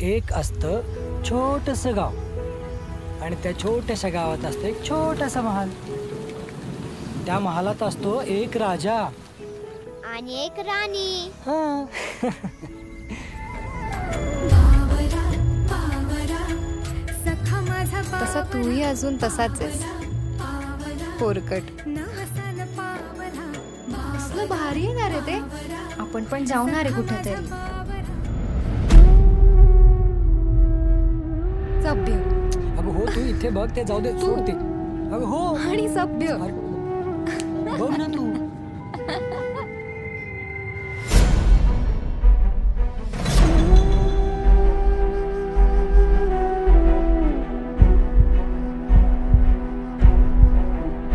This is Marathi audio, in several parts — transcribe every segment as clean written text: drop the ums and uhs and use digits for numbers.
एक असतं छोटंसं गाव आणि त्या छोट्याशा गावात असतं एक छोटासा महाल. त्या महालात असतो एक राजा आणि एक राणी. हा. तसा तूही अजून तसाच आहेस, पोरकट. कसलं भारी येणार आहे ते. आपण पण जाऊ ना रे कुठेतरी. सभ्य. अगं हो, तू इथे बघ, ते जाऊ दे, सोड ते. अगं हो. आणि सभ्य. बघ ना तू.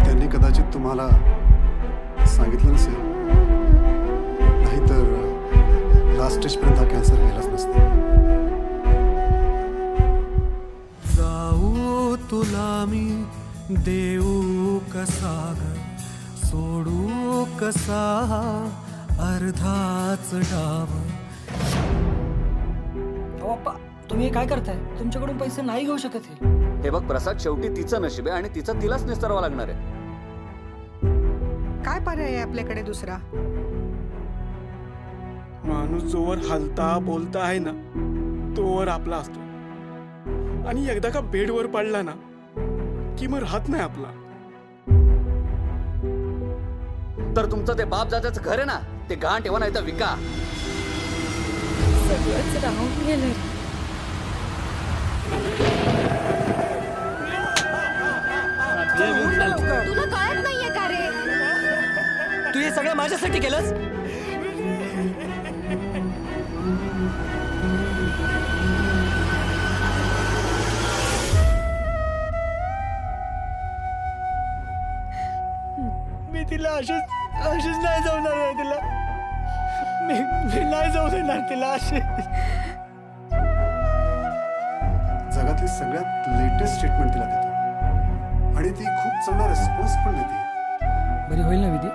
त्यांनी कदाचित तुम्हाला सांगितलं नसेल, नाहीतर लास्ट स्टेज पर्यंत हा कॅन्सर गेलाच नसता. जाऊ तुला मी देऊ कसा ग, सोडू कसा अर्धाच डाव. पप्पा, तुम्ही हे काय करताय? तुमच्याकडून पैसे नाही घेऊ शकत हे. हे बघ प्रसाद, शेवटी तिचं नशीब आहे आणि तिचं तिलाच निस्तरावं लागणार आहे. काय पर्याय आहे आपल्याकडे दुसरा? माणूस जोवर हलता बोलता आहे ना, तोवर आपला असतो. आणि एकदा का बेडवर पडला ना की मग राहत नाही आपला. तर तुमचं ते बाप जात्याचं घर आहे ना, ते घाण ठेवा नाही तर विका. सगळंच राहून गेलं. तुला कळत नाहीये का रे? तू हे सगळं माझ्यासाठी केलंस? मी तिला अशीच नाही जाऊन देणार तिला. मी नाही जाऊ देणार तिला अशी. जगातली सगळ्यात लेटेस्ट ट्रीटमेंट तिला देतो आणि ती खूप चांगला रिस्पॉन्स पण देते. बरी होईल ना विधी?